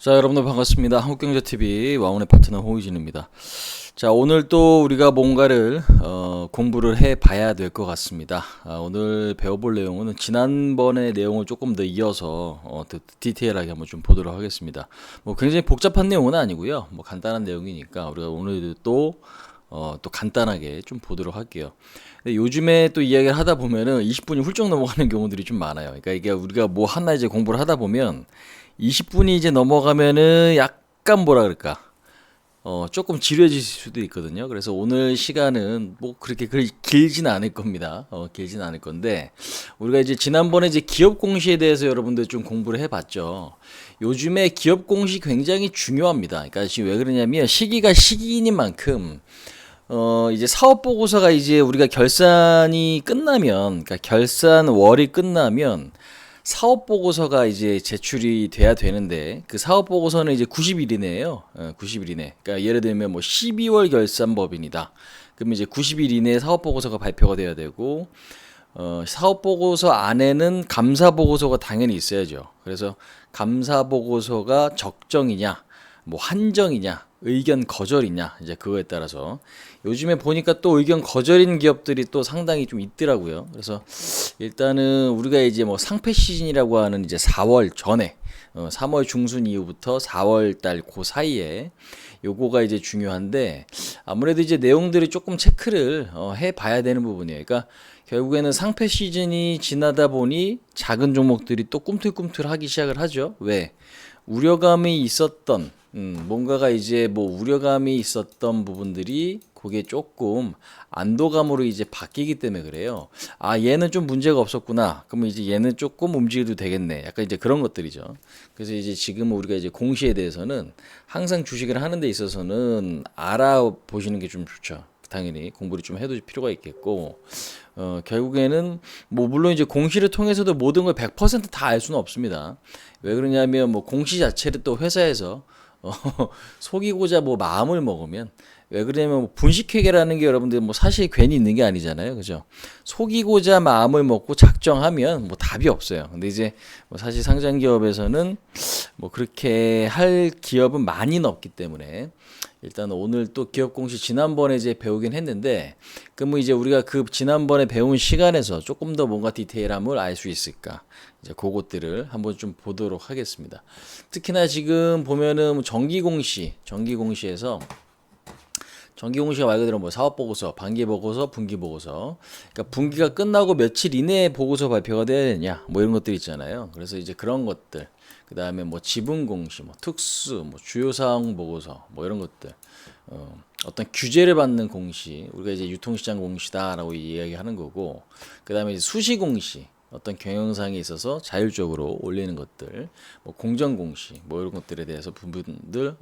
자, 여러분들 반갑습니다. 한국경제TV 와운의 파트너 홍의진입니다. 자, 오늘 또 우리가 뭔가를 공부를 해 봐야 될 것 같습니다. 오늘 배워볼 내용은 지난번의 내용을 조금 더 이어서 더 디테일하게 한번 좀 보도록 하겠습니다. 뭐 굉장히 복잡한 내용은 아니고요. 뭐 간단한 내용이니까 우리가 오늘도 또 간단하게 좀 보도록 할게요. 근데 요즘에 또 이야기를 하다 보면은 20분이 훌쩍 넘어가는 경우들이 좀 많아요. 그러니까 이게 우리가 뭐 하나 이제 공부를 하다 보면 20분이 이제 넘어가면은 약간 뭐라 그럴까 조금 지루해질 수도 있거든요. 그래서 오늘 시간은 뭐 그렇게 길진 않을 겁니다. 길진 않을 건데 우리가 이제 지난번에 이제 기업 공시에 대해서 여러분들 좀 공부를 해봤죠. 요즘에 기업 공시 굉장히 중요합니다. 그러니까 지금 왜 그러냐면 시기가 시기인 만큼 이제 사업 보고서가 이제 우리가 결산이 끝나면, 그러니까 결산월이 끝나면 사업 보고서가 이제 제출이 돼야 되는데 그 사업 보고서는 이제 90일 이내예요. 90일 이내. 그러니까 예를 들면 뭐 12월 결산법인이다. 그러면 이제 90일 이내에 사업 보고서가 발표가 돼야 되고 사업 보고서 안에는 감사 보고서가 당연히 있어야죠. 그래서 감사 보고서가 적정이냐, 뭐 한정이냐, 의견 거절이냐, 이제 그거에 따라서 요즘에 보니까 또 의견 거절인 기업들이 또 상당히 좀 있더라고요. 그래서 일단은 우리가 이제 뭐 상패 시즌이라고 하는 이제 4월 전에 3월 중순 이후부터 4월 달 그 사이에 요거가 이제 중요한데 아무래도 이제 내용들이 조금 체크를 해 봐야 되는 부분이에요. 그러니까 결국에는 상패 시즌이 지나다 보니 작은 종목들이 또 꿈틀꿈틀하기 시작을 하죠. 왜? 우려감이 있었던 뭔가가 이제 뭐 우려감이 있었던 부분들이 그게 조금 안도감으로 이제 바뀌기 때문에 그래요. 아, 얘는 좀 문제가 없었구나. 그러면 이제 얘는 조금 움직여도 되겠네. 약간 이제 그런 것들이죠. 그래서 이제 지금 우리가 이제 공시에 대해서는 항상 주식을 하는 데 있어서는 알아보시는 게 좀 좋죠. 당연히 공부를 좀 해둘 필요가 있겠고, 결국에는 뭐 물론 이제 공시를 통해서도 모든 걸 100%다 알 수는 없습니다. 왜 그러냐면 뭐 공시 자체를 또 회사에서 어, 속이고자 뭐 마음을 먹으면 왜 그러냐면 뭐 분식회계라는 게 여러분들 뭐 사실 괜히 있는 게 아니잖아요. 그죠? 속이고자 마음을 먹고 작정하면 뭐 답이 없어요. 근데 이제 뭐 사실 상장 기업에서는 뭐 그렇게 할 기업은 많이는 없기 때문에 일단 오늘 또 기업 공시 지난번에 이제 배우긴 했는데 그러면 이제 우리가 그 지난번에 배운 시간에서 조금 더 뭔가 디테일함을 알 수 있을까? 이제 그것들을 한번 좀 보도록 하겠습니다. 특히나 지금 보면은 전기공시에서 정기공시가 말 그대로 뭐 사업보고서, 반기보고서, 분기보고서. 그러니까 분기가 끝나고 며칠 이내에 보고서 발표가 돼야 되냐, 뭐 이런 것들 있잖아요. 그래서 이제 그런 것들, 그 다음에 뭐 지분공시, 뭐 특수, 뭐 주요사항 보고서, 뭐 이런 것들. 어떤 규제를 받는 공시, 우리가 이제 유통시장 공시다라고 이야기하는 거고, 그 다음에 수시공시. 어떤 경영상에 있어서 자율적으로 올리는 것들, 뭐 공정공시, 뭐 이런 것들에 대해서 부분들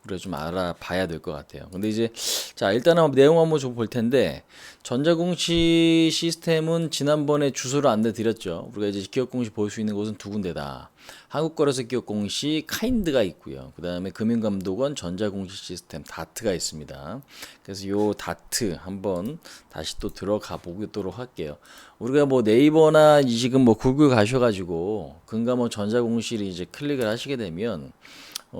우리가 좀 알아봐야 될 것 같아요. 근데 이제 자 일단은 내용 한번 좀 볼 텐데 전자공시 시스템은 지난번에 주소를 안내드렸죠. 우리가 이제 기업공시 볼 수 있는 곳은 두 군데다. 한국거래소 기업공시 카인드가 있고요. 그 다음에 금융감독원 전자공시 시스템 다트가 있습니다. 그래서 요 다트 한번 다시 또 들어가 보도록 할게요. 우리가 뭐 네이버나 지금 뭐 구글 가셔가지고 금감원 전자공시를 이제 클릭을 하시게 되면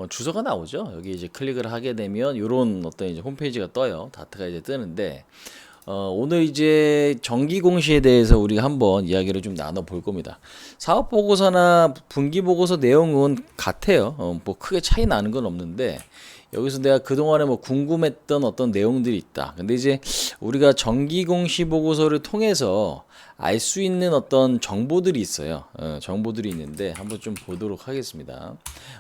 주소가 나오죠. 여기 이제 클릭을 하게 되면 이런 어떤 이제 홈페이지가 떠요. 다트가 이제 뜨는데 오늘 이제 정기 공시에 대해서 우리가 한번 이야기를 좀 나눠 볼 겁니다. 사업 보고서나 분기 보고서 내용은 같아요. 뭐 크게 차이 나는 건 없는데 여기서 내가 그동안에 뭐 궁금했던 어떤 내용들이 있다. 근데 이제 우리가 정기 공시 보고서를 통해서 알 수 있는 어떤 정보들이 있어요. 정보들이 있는데 한번 좀 보도록 하겠습니다.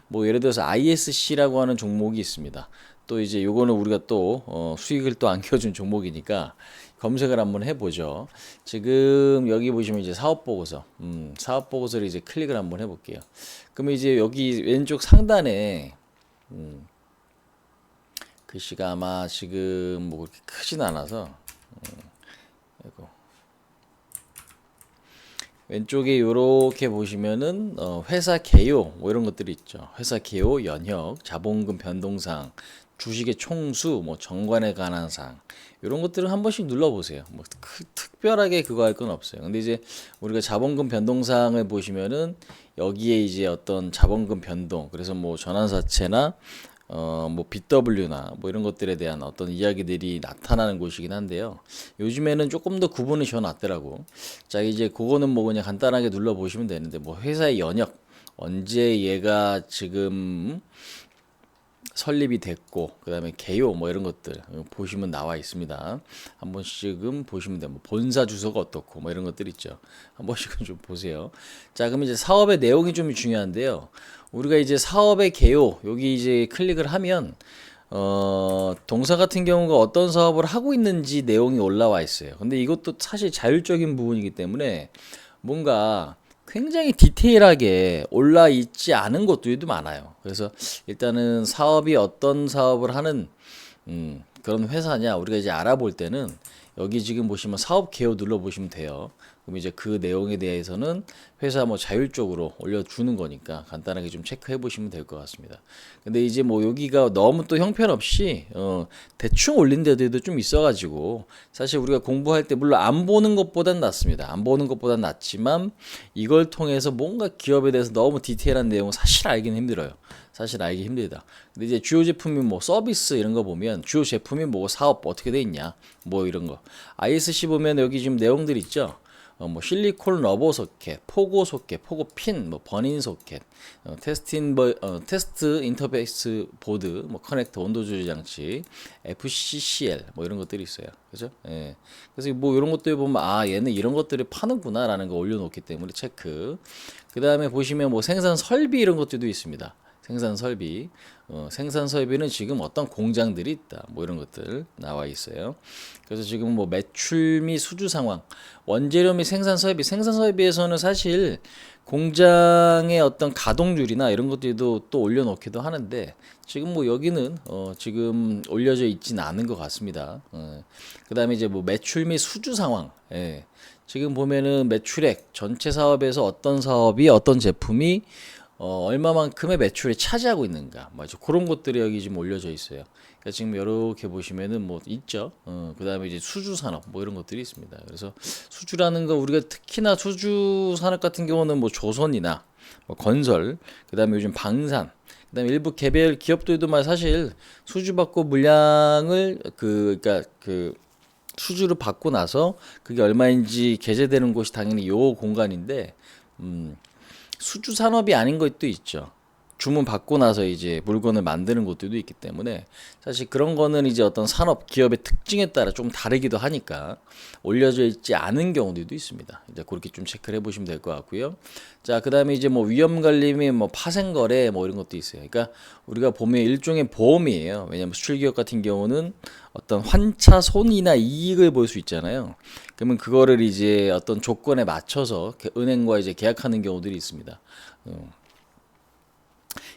뭐 예를 들어서 ISC라고 하는 종목이 있습니다. 또 이제 요거는 우리가 또 수익을 또 안겨준 종목이니까 검색을 한번 해보죠. 지금 여기 보시면 이제 사업 보고서, 사업 보고서를 이제 클릭을 한번 해볼게요. 그러면 이제 여기 왼쪽 상단에 글씨가 아마 지금 뭐 그렇게 크진 않아서 이거 왼쪽에 이렇게 보시면은 회사 개요 뭐 이런 것들이 있죠. 회사 개요, 연혁, 자본금 변동사항, 주식의 총수, 뭐 정관에 관한 사항 이런 것들은 한 번씩 눌러보세요. 뭐 특별하게 그거 할 건 없어요. 근데 이제 우리가 자본금 변동사항을 보시면은 여기에 이제 어떤 자본금 변동, 그래서 뭐 전환사채나 뭐 BW나 뭐 이런 것들에 대한 어떤 이야기들이 나타나는 곳이긴 한데요. 요즘에는 조금 더 구분이 지어놨더라고. 자, 이제 그거는 뭐 그냥 간단하게 눌러보시면 되는데, 뭐 회사의 연역, 언제 얘가 지금 설립이 됐고, 그 다음에 개요 뭐 이런 것들 보시면 나와 있습니다. 한 번씩은 보시면 돼요. 뭐 본사 주소가 어떻고 뭐 이런 것들 있죠. 한 번씩은 좀 보세요. 자, 그럼 이제 사업의 내용이 좀 중요한데요. 우리가 이제 사업의 개요 여기 이제 클릭을 하면 동사 같은 경우가 어떤 사업을 하고 있는지 내용이 올라와 있어요. 근데 이것도 사실 자율적인 부분이기 때문에 뭔가 굉장히 디테일하게 올라 있지 않은 것들도 많아요. 그래서 일단은 사업이 어떤 사업을 하는 그런 회사냐 우리가 이제 알아볼 때는 여기 지금 보시면 사업 개요 눌러 보시면 돼요. 그럼 이제 그 내용에 대해서는 회사 뭐 자율적으로 올려주는 거니까 간단하게 좀 체크해 보시면 될 것 같습니다. 근데 이제 뭐 여기가 너무 또 형편없이 대충 올린 데들도 좀 있어가지고 사실 우리가 공부할 때 물론 안 보는 것보단 낫습니다. 안 보는 것보단 낫지만 이걸 통해서 뭔가 기업에 대해서 너무 디테일한 내용은 사실 알기는 힘들어요. 사실 알기 힘들다. 근데 이제 주요 제품이 뭐 서비스 이런 거 보면 주요 제품이 뭐 사업 어떻게 돼 있냐 뭐 이런 거 ISC 보면 여기 지금 내용들 있죠. 뭐 실리콘 러버 소켓, 포고 소켓, 포고 핀, 뭐 버닌 소켓, 테스트 인터페이스 보드, 뭐 커넥터 온도 조절 장치, FCCL 뭐 이런 것들이 있어요. 그죠? 예. 그래서 뭐 이런 것들 보면 아 얘는 이런 것들을 파는구나라는 거 올려놓기 때문에 체크. 그 다음에 보시면 뭐 생산 설비 이런 것들도 있습니다. 생산 설비, 생산 설비는 지금 어떤 공장들이 있다, 뭐 이런 것들 나와 있어요. 그래서 지금 뭐 매출 및 수주 상황, 원재료 및 생산 설비, 생산 설비에서는 사실 공장의 어떤 가동률이나 이런 것들도 또 올려놓기도 하는데 지금 뭐 여기는 지금 올려져 있지는 않은 것 같습니다. 그다음에 이제 뭐 매출 및 수주 상황, 예. 지금 보면은 매출액 전체 사업에서 어떤 사업이 어떤 제품이 얼마만큼의 매출을 차지하고 있는가, 맞아. 그런 것들이 여기 지금 올려져 있어요. 그러니까 지금 이렇게 보시면은 뭐 있죠. 그 다음에 이제 수주 산업 뭐 이런 것들이 있습니다. 그래서 수주라는 거 우리가 특히나 수주 산업 같은 경우는 뭐 조선이나 뭐 건설, 그 다음에 요즘 방산, 그 다음에 일부 개별 기업들도 말 사실 수주받고 물량을 그러니까 그 수주를 받고 나서 그게 얼마인지 게재되는 곳이 당연히 요 공간인데 수주 산업이 아닌 것도 있죠. 주문 받고 나서 이제 물건을 만드는 곳들도 있기 때문에 사실 그런 거는 이제 어떤 산업 기업의 특징에 따라 좀 다르기도 하니까 올려져 있지 않은 경우들도 있습니다. 이제 그렇게 좀 체크를 해보시면 될 것 같고요. 자, 그다음에 이제 뭐 위험 관리 및 뭐 파생 거래 뭐 이런 것도 있어요. 그러니까 우리가 보면 일종의 보험이에요. 왜냐하면 수출 기업 같은 경우는 어떤 환차 손이나 이익을 볼 수 있잖아요. 그러면 그거를 이제 어떤 조건에 맞춰서 은행과 이제 계약하는 경우들이 있습니다.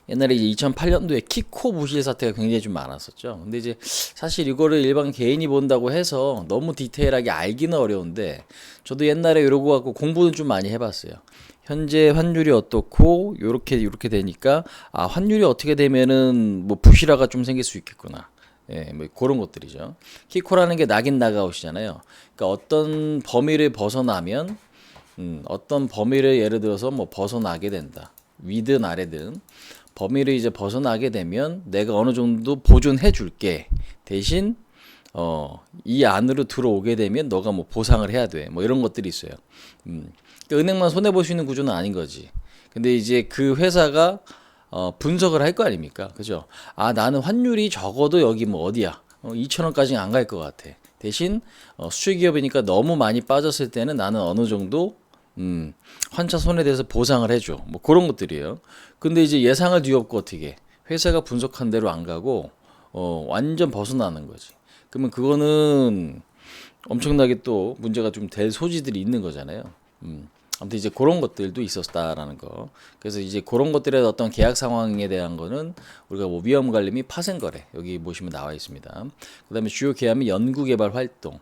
옛날에 이제 2008년도에 키코 부실 사태가 굉장히 좀 많았었죠. 근데 이제 사실 이거를 일반 개인이 본다고 해서 너무 디테일하게 알기는 어려운데 저도 옛날에 이러고 갖고 공부는 좀 많이 해봤어요. 현재 환율이 어떻고 요렇게 되니까 아 환율이 어떻게 되면은 뭐 부실화가 좀 생길 수 있겠구나. 예, 뭐 그런 것들이죠. 키코라는 게 낙인 나가오시잖아요. 그러니까 어떤 범위를 벗어나면 어떤 범위를 예를 들어서 뭐 벗어나게 된다. 위든 아래든 범위를 이제 벗어나게 되면 내가 어느 정도 보존해 줄게. 대신 이 안으로 들어오게 되면 너가 뭐 보상을 해야 돼. 뭐 이런 것들이 있어요. 그러니까 은행만 손해 볼 수 있는 구조는 아닌 거지. 근데 이제 그 회사가 분석을 할 거 아닙니까? 그죠? 아, 나는 환율이 적어도 여기 뭐 어디야? 2,000원까지는 안 갈 것 같아. 대신 수출 기업이니까 너무 많이 빠졌을 때는 나는 어느 정도 환차 손에 대해서 보상을 해줘. 뭐 그런 것들이에요. 근데 이제 예상을 뒤엎고 어떻게 회사가 분석한 대로 안 가고 완전 벗어나는 거지. 그러면 그거는 엄청나게 또 문제가 좀 될 소지들이 있는 거잖아요. 아무튼 이제 그런 것들도 있었다라는 거. 그래서 이제 그런 것들의 어떤 계약 상황에 대한 거는 우리가 뭐 위험 관리 및 파생 거래 여기 보시면 나와 있습니다. 그다음에 주요 계약 및 연구 개발 활동.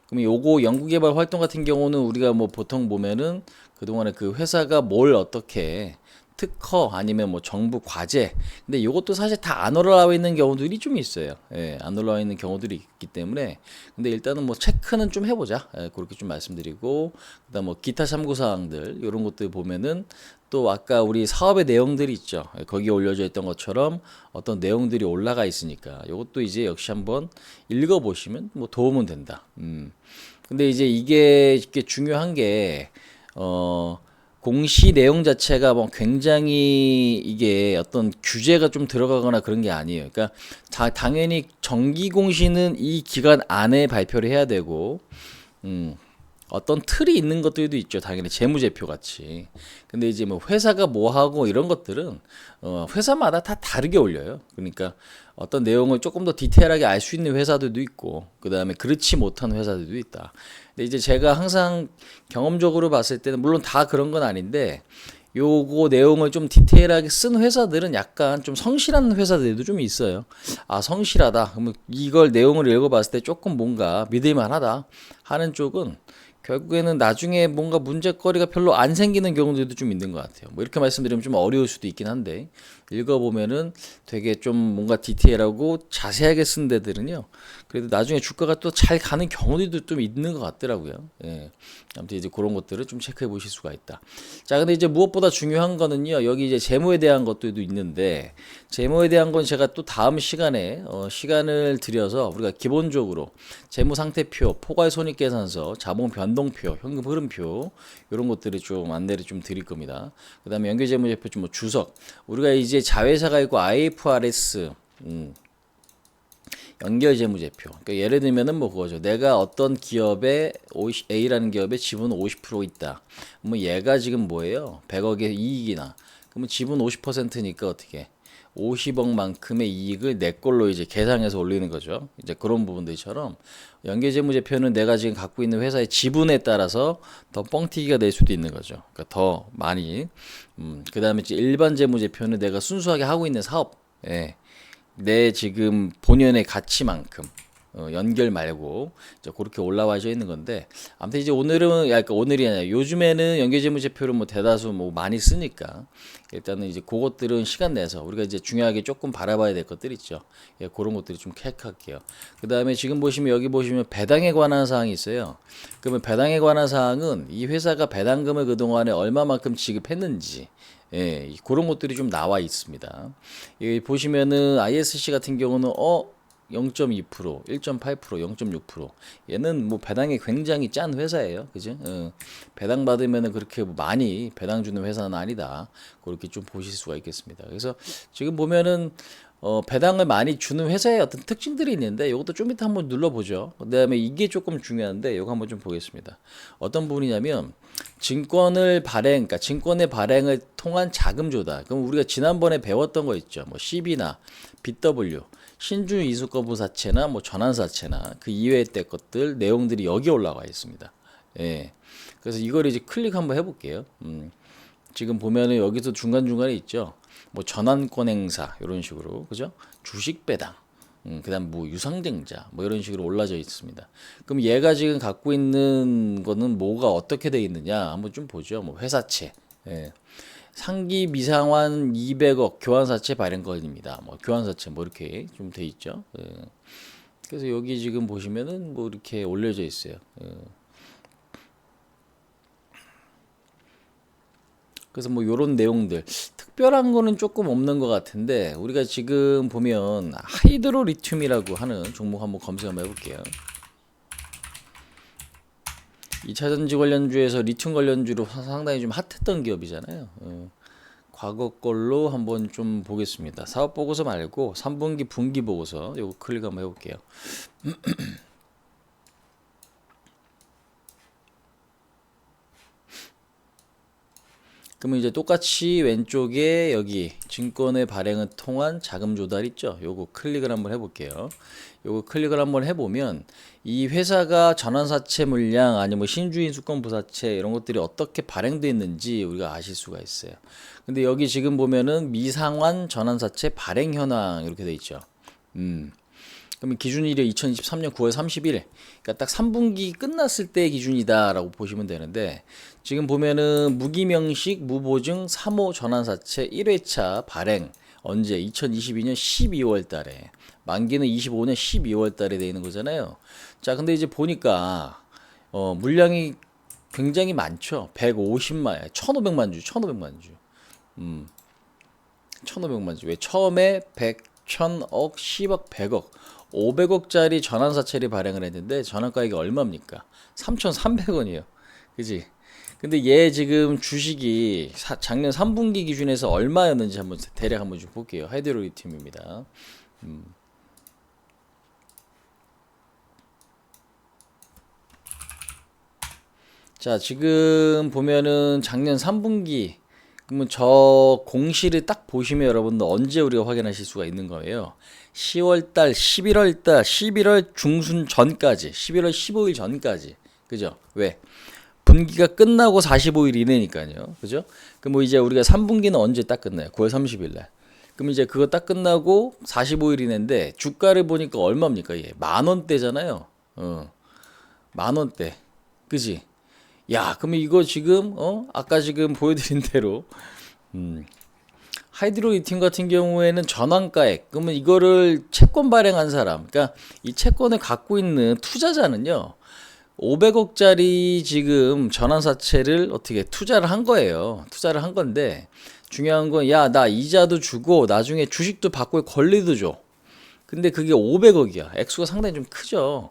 그럼 요거 연구개발 활동 같은 경우는 우리가 뭐 보통 보면은 그동안에 그 회사가 뭘 어떻게 특허 아니면 뭐 정부 과제 근데 요것도 사실 다 안 올라와 있는 경우들이 좀 있어요. 예, 안 올라와 있는 경우들이 있기 때문에 근데 일단은 뭐 체크는 좀 해보자. 예, 그렇게 좀 말씀드리고 그다음 뭐 기타 참고 사항들 이런 것들 보면은 또 아까 우리 사업의 내용들이 있죠. 거기에 올려져 있던 것처럼 어떤 내용들이 올라가 있으니까 이것도 이제 역시 한번 읽어보시면 뭐 도움은 된다. 근데 이제 이게 중요한 게, 공시 내용 자체가 뭐 굉장히 이게 어떤 규제가 좀 들어가거나 그런 게 아니에요. 그러니까 당연히 정기 공시는 이 기간 안에 발표를 해야 되고, 어떤 틀이 있는 것들도 있죠. 당연히 재무제표 같이. 근데 이제 뭐 회사가 뭐 하고 이런 것들은 회사마다 다 다르게 올려요. 그러니까 어떤 내용을 조금 더 디테일하게 알 수 있는 회사들도 있고, 그 다음에 그렇지 못한 회사들도 있다. 근데 이제 제가 항상 경험적으로 봤을 때는 물론 다 그런 건 아닌데, 요거 내용을 좀 디테일하게 쓴 회사들은 약간 좀 성실한 회사들도 좀 있어요. 아, 성실하다. 그러면 이걸 내용을 읽어봤을 때 조금 뭔가 믿을만하다 하는 쪽은 결국에는 나중에 뭔가 문제거리가 별로 안 생기는 경우들도 좀 있는 것 같아요. 뭐 이렇게 말씀드리면 좀 어려울 수도 있긴 한데, 읽어보면은 되게 좀 뭔가 디테일하고 자세하게 쓴 데들은요, 그래도 나중에 주가가 또 잘 가는 경우들도 좀 있는 것 같더라고요. 예. 아무튼 이제 그런 것들을 좀 체크해 보실 수가 있다. 자, 근데 이제 무엇보다 중요한 거는요, 여기 이제 재무에 대한 것들도 있는데, 재무에 대한 건 제가 또 다음 시간에 시간을 들여서 우리가 기본적으로 재무 상태표, 포괄 손익계산서, 자본 변동표, 현금 흐름표 이런 것들을 좀 안내를 좀 드릴 겁니다. 그다음에 연결재무제표 좀 뭐 주석, 우리가 이제 자회사가 있고 IFRS, 연결재무제표. 그러니까 예를 들면은 뭐 그거죠. 내가 어떤 기업에 A라는 기업에 지분 50% 있다. 뭐 얘가 지금 뭐예요? 100억의 이익이나. 그러면 지분 50%니까 어떻게? 50억만큼의 이익을 내 걸로 이제 계상해서 올리는 거죠. 이제 그런 부분들처럼 연계재무제표는 내가 지금 갖고 있는 회사의 지분에 따라서 더 뻥튀기가 될 수도 있는 거죠. 그러니까 더 많이. 그 다음에 이제 일반 재무제표는 내가 순수하게 하고 있는 사업, 예, 내 지금 본연의 가치만큼 연결 말고 이제 그렇게 올라와져 있는 건데, 아무튼 이제 오늘은 약간 오늘이 아니라 요즘에는 연계재무제표를 뭐 대다수 뭐 많이 쓰니까 일단은 이제 그것들은 시간 내서 우리가 이제 중요하게 조금 바라봐야 될 것들 있죠. 예, 그런 것들이 좀 체크할게요. 그 다음에 지금 보시면 여기 보시면 배당에 관한 사항이 있어요. 그러면 배당에 관한 사항은 이 회사가 배당금을 그동안에 얼마만큼 지급했는지, 예, 그런 것들이 좀 나와 있습니다. 여기 보시면은 ISC 같은 경우는 0.2%, 1.8%, 0.6%. 얘는 뭐 배당이 굉장히 짠 회사예요. 그죠? 배당 받으면은 그렇게 많이 배당 주는 회사는 아니다. 그렇게 좀 보실 수가 있겠습니다. 그래서 지금 보면은 배당을 많이 주는 회사의 어떤 특징들이 있는데, 이것도 좀 이따 한번 눌러보죠. 그 다음에 이게 조금 중요한데, 이거 한번 좀 보겠습니다. 어떤 부분이냐면, 증권을 발행, 그러니까 증권의 발행을 통한 자금 조달. 그럼 우리가 지난번에 배웠던 거 있죠. 뭐 CB나 BW, 신주 이수거부사채나 뭐 전환사채나 그 이외의 때 것들 내용들이 여기 올라와 있습니다. 예. 그래서 이걸 이제 클릭 한번 해볼게요. 지금 보면은 여기서 중간중간에 있죠. 뭐 전환권 행사 이런 식으로, 그죠? 주식 배당, 그다음 뭐 유상증자 뭐 이런 식으로 올라져 있습니다. 그럼 얘가 지금 갖고 있는 거는 뭐가 어떻게 돼 있느냐 한번 좀 보죠. 뭐 회사채, 예. 상기 미상환 200억 교환사채 발행권입니다. 뭐 교환사채 뭐 이렇게 좀 돼 있죠. 예. 그래서 여기 지금 보시면은 뭐 이렇게 올려져 있어요. 예. 그래서 뭐 요런 내용들 특별한 거는 조금 없는 것 같은데, 우리가 지금 보면 하이드로 리튬이라고 하는 종목 한번 검색 한번 해볼게요. 2차전지 관련주에서 리튬 관련주로 상당히 좀 핫했던 기업이잖아요. 과거 걸로 한번 좀 보겠습니다. 사업 보고서 말고 3분기 분기 보고서 요거 클릭 한번 해볼게요. 그러면 이제 똑같이 왼쪽에 여기 증권의 발행을 통한 자금 조달 있죠. 요거 클릭을 한번 해볼게요. 요거 클릭을 한번 해보면 이 회사가 전환사채 물량 아니면 신주인 수권 부사채 이런 것들이 어떻게 발행되어 있는지 우리가 아실 수가 있어요. 근데 여기 지금 보면은 미상환 전환사채 발행 현황 이렇게 돼 있죠. 그러면 기준일이 2023년 9월 30일, 그러니까 딱 3분기 끝났을 때 기준이다라고 보시면 되는데, 지금 보면은 무기명식 무보증 3호 전환사채 1회차 발행 언제 2022년 12월 달에, 만기는 25년 12월 달에 돼 있는 거잖아요. 자, 근데 이제 보니까 물량이 굉장히 많죠. 150만, 1,500만 주, 1,500만 주. 1500만 주. 왜 처음에 100, 1000억, 10억, 100억, 500억짜리 전환사채를 발행을 했는데 전환가액이 얼마입니까? 3,300원이에요. 그지? 근데 얘 지금 주식이 작년 3분기 기준에서 얼마였는지 한번 대략 한번 좀 볼게요. 하이드로리튬입니다. 자, 지금 보면은 작년 3분기 그러면 저 공시를 딱 보시면 여러분들 언제 우리가 확인하실 수가 있는 거예요. 10월달, 11월달, 11월 중순 전까지, 11월 15일 전까지. 그죠? 왜? 분기가 끝나고 45일 이내니까요. 그죠? 그럼 뭐 이제 우리가 3분기는 언제 딱 끝나요? 9월 30일 날. 그럼 이제 그거 딱 끝나고 45일 이내인데 주가를 보니까 얼마입니까? 얘 10,000원대잖아요. 만원대. 그지? 야, 그러면 이거 지금 아까 지금 보여드린 대로 하이드로리튬 같은 경우에는 전환가액, 그러면 이거를 채권 발행한 사람, 그러니까 이 채권을 갖고 있는 투자자는요 500억짜리 지금 전환사채를 어떻게 투자를 한 거예요. 투자를 한 건데 중요한 건 야, 나 이자도 주고 나중에 주식도 받고 권리도 줘. 근데 그게 500억이야. 액수가 상당히 좀 크죠.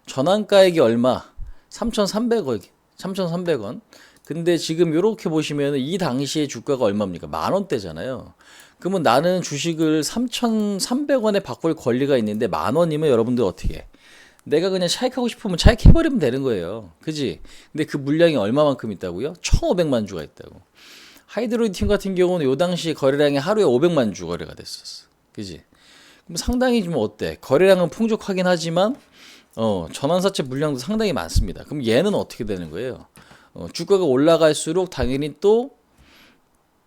전환가액이 얼마? 3,300억. 3,300원. 근데 지금 이렇게 보시면 이 당시에 주가가 얼마입니까? 10,000원대잖아요. 그러면 나는 주식을 3,300원에 바꿀 권리가 있는데 10,000원이면 여러분들 어떻게 해? 내가 그냥 차익하고 싶으면 차익해버리면 되는 거예요. 그지? 근데 그 물량이 얼마만큼 있다고요? 1,500만 주가 있다고. 하이드로리튬 같은 경우는 요 당시 거래량이 하루에 500만 주 거래가 됐었어. 그지? 그럼 상당히 좀 어때? 거래량은 풍족하긴 하지만 전환사채 물량도 상당히 많습니다. 그럼 얘는 어떻게 되는 거예요? 주가가 올라갈수록 당연히 또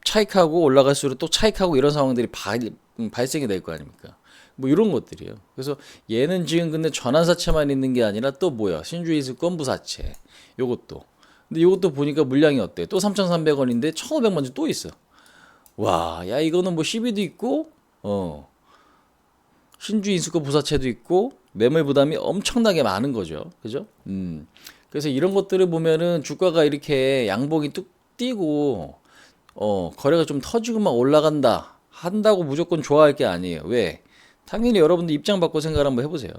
차익하고 올라갈수록 또 차익하고 이런 상황들이 발생이 될 거 아닙니까? 뭐 이런 것들이에요. 그래서 얘는 지금 근데 전환사채만 있는 게 아니라 또 뭐야? 신주이수권 부사채. 요것도. 근데 요것도 보니까 물량이 어때? 또 3,300원인데 1,500만 주 또 있어. 와, 야 이거는 뭐 시비도 있고 신주인수권 부사채도 있고 매물 부담이 엄청나게 많은 거죠. 그죠? 그래서 이런 것들을 보면은 주가가 이렇게 양봉이 뚝 뛰고 거래가 좀 터지고 막 올라간다 한다고 무조건 좋아할 게 아니에요. 왜? 당연히 여러분들 입장 바꿔 생각을 한번 해보세요.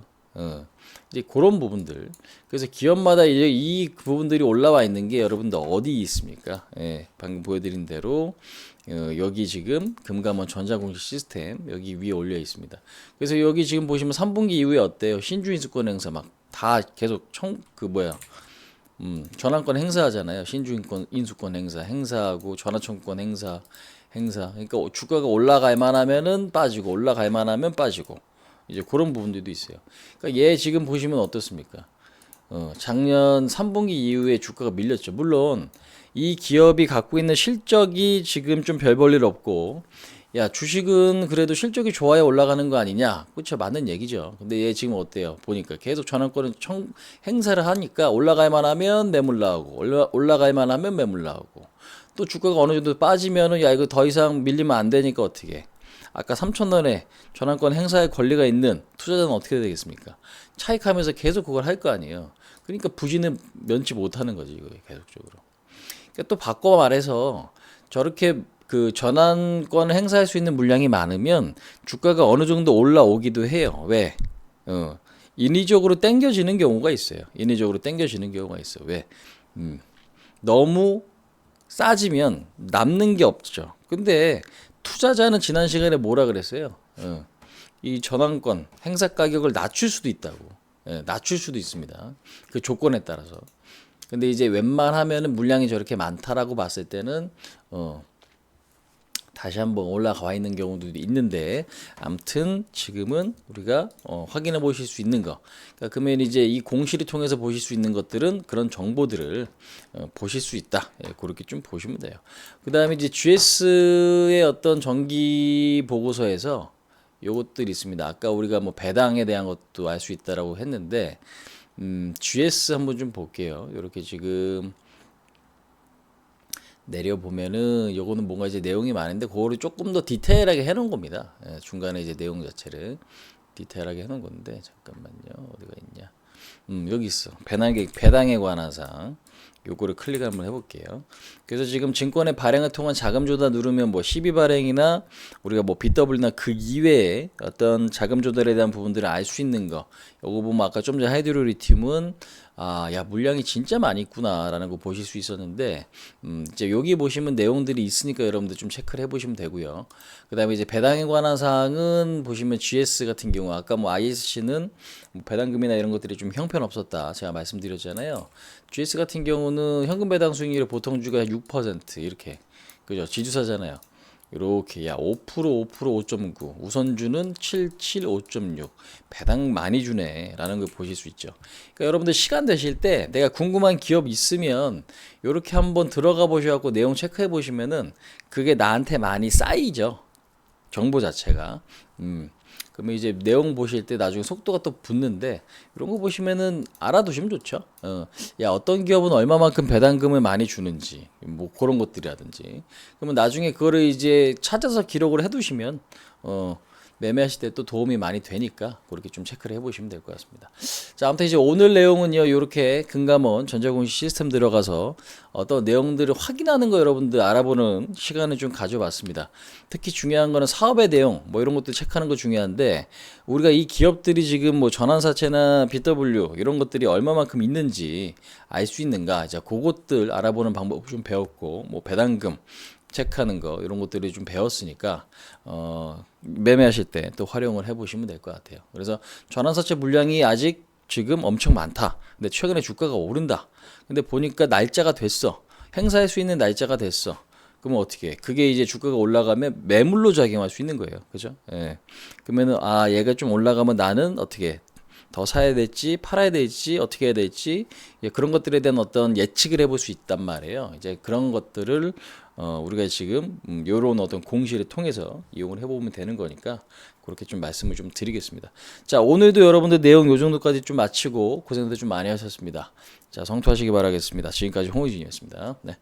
이제 그런 부분들. 그래서 기업마다 이제 이 부분들이 올라와 있는 게 여러분들 어디 있습니까? 예, 방금 보여드린 대로 여기 지금 금감원 전자공시 시스템 여기 위에 올려 있습니다. 그래서 여기 지금 보시면 3분기 이후에 어때요? 신주인수권 행사 막 다 계속 전환권 행사하잖아요. 신주인권 인수권 행사하고 전환청구권 행사. 그러니까 주가가 올라갈 만하면은 빠지고 올라갈 만하면 빠지고 이제 그런 부분들도 있어요. 그러니까 얘 지금 보시면 어떻습니까? 작년 3분기 이후에 주가가 밀렸죠. 물론 이 기업이 갖고 있는 실적이 지금 좀 별 볼 일 없고 야 주식은 그래도 실적이 좋아야 올라가는 거 아니냐? 그렇죠, 맞는 얘기죠. 근데 얘 지금 어때요? 보니까 계속 전환권을 행사를 하니까 올라갈 만하면 매물 나오고 올라갈 만하면 매물 나오고 또 주가가 어느 정도 빠지면은 야 이거 더 이상 밀리면 안 되니까 어떻게 해? 아까 3,000원에 전환권 행사의 권리가 있는 투자자는 어떻게 되겠습니까? 차익하면서 계속 그걸 할 거 아니에요. 그러니까 부진은 면치 못하는 거지 이거 계속적으로. 그러니까 또 바꿔 말해서 저렇게 그 전환권 행사할 수 있는 물량이 많으면 주가가 어느 정도 올라오기도 해요. 왜? 인위적으로 땡겨지는 경우가 있어요. 인위적으로 땡겨지는 경우가 있어. 왜? 너무 싸지면 남는 게 없죠. 근데 투자자는 지난 시간에 뭐라 그랬어요? 이 전환권 행사 가격을 낮출 수도 있다고. 낮출 수도 있습니다. 그 조건에 따라서. 근데 이제 웬만하면은 물량이 저렇게 많다라고 봤을 때는 다시 한번 올라가 있는 경우도 있는데 아무튼 지금은 우리가 확인해 보실 수 있는 거 그러면 이제 이 공시를 통해서 보실 수 있는 것들은 그런 정보들을 보실 수 있다. 예, 그렇게 좀 보시면 돼요. 그 다음에 이제 GS의 어떤 정기 보고서에서 요것들이 있습니다. 아까 우리가 뭐 배당에 대한 것도 알 수 있다라고 했는데 GS 한번 좀 볼게요. 이렇게 지금 내려보면은 요거는 뭔가 이제 내용이 많은데 그거를 조금 더 디테일하게 해놓은 겁니다. 예, 중간에 이제 내용 자체를 디테일하게 해놓은 건데 잠깐만요. 어디가 있냐? 여기 있어. 배당에 관한 사항 요거를 클릭 한번 해볼게요. 그래서 지금 증권의 발행을 통한 자금 조달 누르면 뭐 12 발행이나 우리가 뭐 BW나 그 이외에 어떤 자금 조달에 대한 부분들을 알 수 있는 거. 요거 보면 아까 좀 전에 하이드로리튬은 야, 물량이 진짜 많이 있구나라는 거 보실 수 있었는데, 이제 여기 보시면 내용들이 있으니까 여러분들 좀 체크를 해보시면 되고요. 그 다음에 이제 배당에 관한 사항은 보시면 GS 같은 경우, 아까 뭐 ISC는 뭐 배당금이나 이런 것들이 좀 형편없었다. 제가 말씀드렸잖아요. GS 같은 경우는 현금 배당 수익률이 보통 주가 6% 이렇게. 그죠? 지주사잖아요. 이렇게 야 5% 5.9 우선주는 77 5.6 배당 많이 주네라는 걸 보실 수 있죠. 그러니까 여러분들 시간 되실 때 내가 궁금한 기업 있으면 이렇게 한번 들어가 보셔갖고 내용 체크해 보시면은 그게 나한테 많이 쌓이죠. 정보 자체가. 그러면 이제 내용 보실 때 나중에 속도가 또 붙는데 이런 거 보시면은 알아두시면 좋죠. 야 어떤 기업은 얼마만큼 배당금을 많이 주는지 뭐 그런 것들이라든지 그러면 나중에 그거를 이제 찾아서 기록을 해두시면 매매하실 때 또 도움이 많이 되니까 그렇게 좀 체크를 해보시면 될 것 같습니다. 자, 아무튼 이제 오늘 내용은요, 이렇게 금감원 전자공시 시스템 들어가서 어떤 내용들을 확인하는 거 여러분들 알아보는 시간을 좀 가져봤습니다. 특히 중요한 거는 사업의 내용, 뭐 이런 것들 체크하는 거 중요한데, 우리가 이 기업들이 지금 뭐 전환사채나 BW 이런 것들이 얼마만큼 있는지 알 수 있는가, 이제 그것들 알아보는 방법 좀 배웠고, 뭐 배당금, 체크하는 거 이런 것들이 좀 배웠으니까 매매하실 때 또 활용을 해보시면 될 것 같아요. 그래서 전환사채 물량이 아직 지금 엄청 많다. 근데 최근에 주가가 오른다. 근데 보니까 날짜가 됐어. 행사할 수 있는 날짜가 됐어. 그러면 어떻게 해? 그게 이제 주가가 올라가면 매물로 작용할 수 있는 거예요. 그죠? 예. 그러면은 얘가 좀 올라가면 나는 어떻게 해? 더 사야 될지 팔아야 될지 어떻게 해야 될지 그런 것들에 대한 어떤 예측을 해볼 수 있단 말이에요. 이제 그런 것들을 우리가 지금 요런 어떤 공시를 통해서 이용을 해보면 되는 거니까 그렇게 좀 말씀을 좀 드리겠습니다. 자, 오늘도 여러분들 내용 요 정도까지 좀 마치고 고생들 좀 많이 하셨습니다. 자, 성투하시기 바라겠습니다. 지금까지 홍의진이었습니다. 네.